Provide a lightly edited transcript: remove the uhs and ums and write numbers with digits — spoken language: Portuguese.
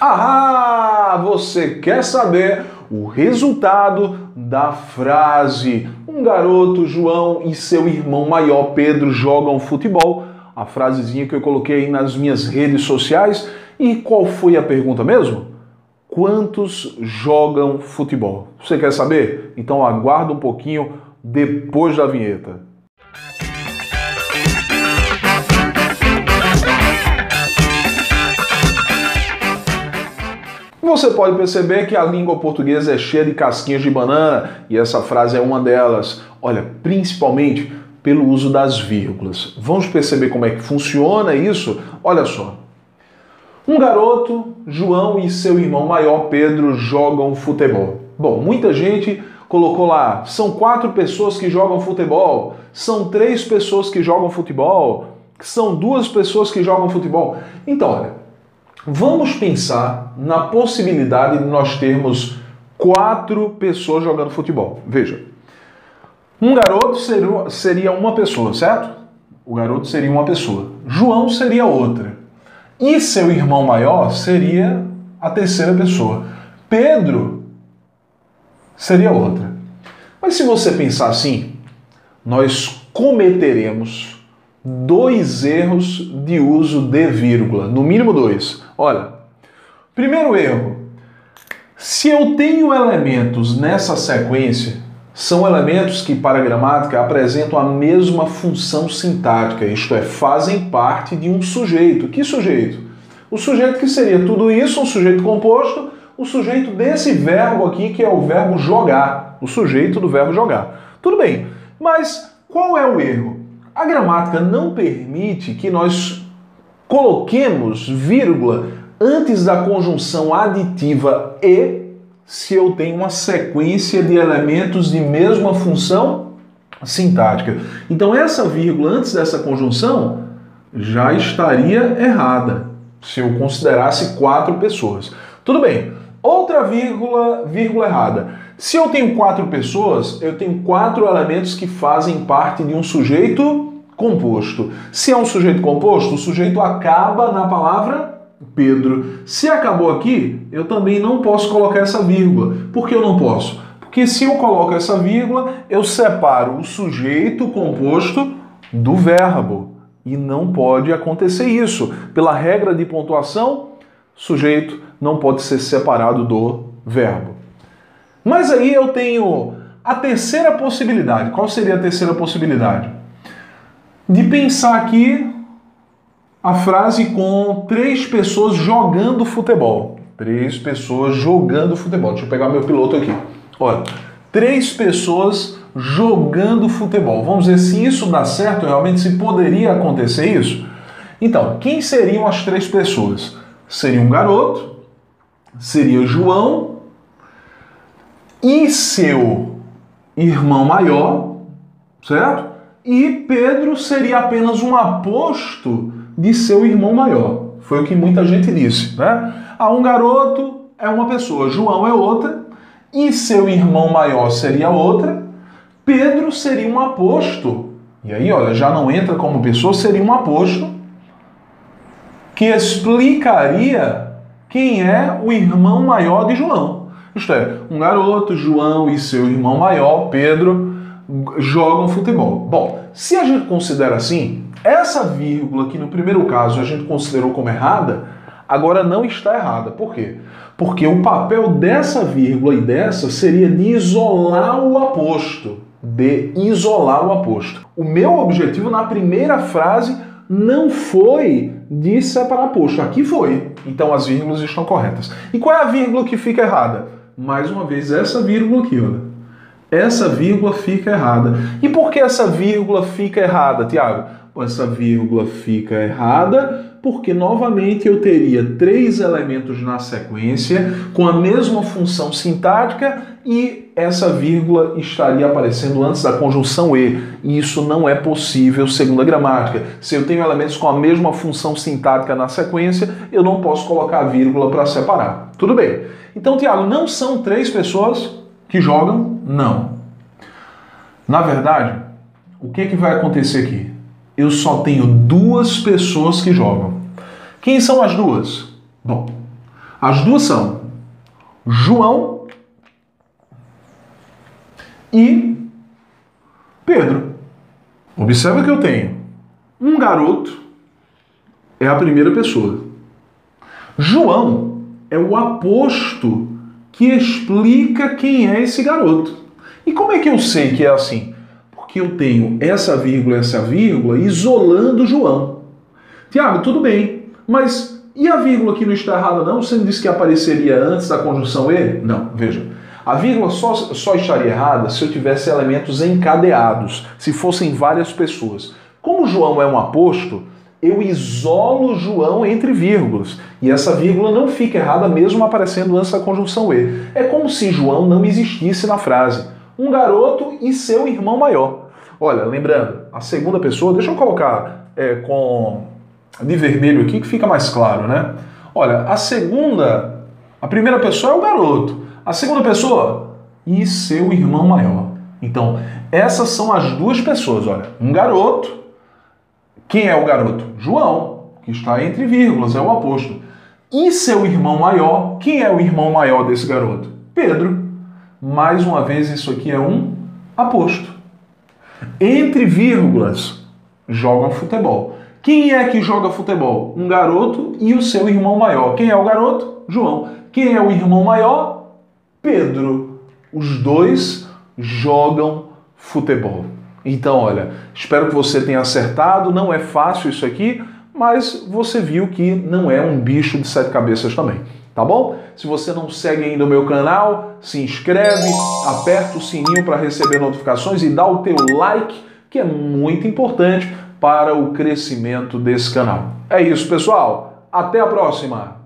Ah, você quer saber o resultado da frase "Um garoto, João, e seu irmão maior, Pedro, jogam futebol"? A frasezinha que eu coloquei aí nas minhas redes sociais. E qual foi a pergunta mesmo? Quantos jogam futebol? Você quer saber? Então aguarda um pouquinho depois da vinheta. Você pode perceber que a língua portuguesa é cheia de casquinhas de banana e essa frase é uma delas. Olha, principalmente pelo uso das vírgulas. Vamos perceber como é que funciona isso? Olha só. Um garoto, João, e seu irmão maior, Pedro, jogam futebol. Bom, muita gente colocou lá, são 4 pessoas que jogam futebol, são 3 pessoas que jogam futebol, são 2 pessoas que jogam futebol. Então, olha, vamos pensar na possibilidade de nós termos 4 pessoas jogando futebol. Veja, um garoto seria uma pessoa, certo? O garoto seria uma pessoa. João seria outra. E seu irmão maior seria a terceira pessoa. Pedro seria outra. Mas se você pensar assim, nós cometeremos 2 erros de uso de vírgula. No mínimo 2. Olha, primeiro erro. Se eu tenho elementos nessa sequência, são elementos que, para a gramática, apresentam a mesma função sintática, isto é, fazem parte de um sujeito. Que sujeito? O sujeito que seria tudo isso, um sujeito composto, o sujeito desse verbo aqui, que é o verbo jogar, o sujeito do verbo jogar. Tudo bem, mas qual é o erro? A gramática não permite que nós coloquemos vírgula antes da conjunção aditiva e, se eu tenho uma sequência de elementos de mesma função sintática. Então essa vírgula antes dessa conjunção já estaria errada, se eu considerasse 4 pessoas. Tudo bem, outra vírgula errada. Se eu tenho 4 pessoas, eu tenho 4 elementos que fazem parte de um sujeito composto. Se é um sujeito composto, o sujeito acaba na palavra Pedro. Se acabou aqui, eu também não posso colocar essa vírgula. Por que eu não posso? Porque se eu coloco essa vírgula, eu separo o sujeito composto do verbo. E não pode acontecer isso. Pela regra de pontuação, sujeito não pode ser separado do verbo. Mas aí eu tenho a terceira possibilidade. Qual seria a terceira possibilidade? De pensar aqui a frase com 3 pessoas jogando futebol. 3 pessoas jogando futebol. Deixa eu pegar meu piloto aqui. Olha, 3 pessoas jogando futebol. Vamos ver se isso dá certo, realmente, se poderia acontecer isso. Então, quem seriam as 3 pessoas? Seria um garoto, seria João e seu irmão maior, certo? E Pedro seria apenas um aposto de seu irmão maior. Foi o que muita gente disse, né? Um garoto é uma pessoa, João é outra, e seu irmão maior seria outra, Pedro seria um aposto. E aí, olha, já não entra como pessoa, seria um aposto que explicaria quem é o irmão maior de João. Isto é, um garoto, João, e seu irmão maior, Pedro, jogam futebol. Bom, se a gente considera assim, essa vírgula que no primeiro caso a gente considerou como errada, agora não está errada. Por quê? Porque o papel dessa vírgula e dessa seria de isolar o aposto. O meu objetivo na primeira frase não foi de separar aposto. Aqui foi. Então as vírgulas estão corretas. E qual é a vírgula que fica errada? Mais uma vez, essa vírgula aqui, olha. Essa vírgula fica errada. E por que essa vírgula fica errada, Tiago? Essa vírgula fica errada porque, novamente, eu teria 3 elementos na sequência com a mesma função sintática e essa vírgula estaria aparecendo antes da conjunção e. E isso não é possível segundo a gramática. Se eu tenho elementos com a mesma função sintática na sequência, eu não posso colocar a vírgula para separar. Tudo bem. Então, Tiago, não são 3 pessoas que jogam? Não. Na verdade, o que vai acontecer aqui? Eu só tenho 2 pessoas que jogam. Quem são as 2? Bom, As duas são João e Pedro. Observa que eu tenho um garoto, é a primeira pessoa. João é o aposto que explica quem é esse garoto. E como é que eu sei que é assim? Porque eu tenho essa vírgula, isolando João. Tiago, tudo bem, mas e a vírgula aqui não está errada não? Você não disse que apareceria antes da conjunção E? Não, veja. A vírgula só estaria errada se eu tivesse elementos encadeados, se fossem várias pessoas. Como João é um aposto, eu isolo João entre vírgulas. E essa vírgula não fica errada mesmo aparecendo antes da conjunção E. É como se João não existisse na frase. Um garoto e seu irmão maior. Olha, lembrando, a segunda pessoa, deixa eu colocar de vermelho aqui que fica mais claro, né? Olha, a primeira pessoa é o garoto. A segunda pessoa, e seu irmão maior. Então, essas são as duas pessoas, olha. Um garoto. Quem é o garoto? João, que está entre vírgulas, é o aposto. E seu irmão maior, quem é o irmão maior desse garoto? Pedro. Mais uma vez, isso aqui é um aposto. Entre vírgulas, jogam futebol. Quem é que joga futebol? Um garoto e o seu irmão maior. Quem é o garoto? João. Quem é o irmão maior? Pedro. Os dois jogam futebol. Então, olha, espero que você tenha acertado. Não é fácil isso aqui, mas você viu que não é um bicho de 7 cabeças também, tá bom? Se você não segue ainda o meu canal, se inscreve, aperta o sininho para receber notificações e dá o teu like, que é muito importante para o crescimento desse canal. É isso, pessoal. Até a próxima!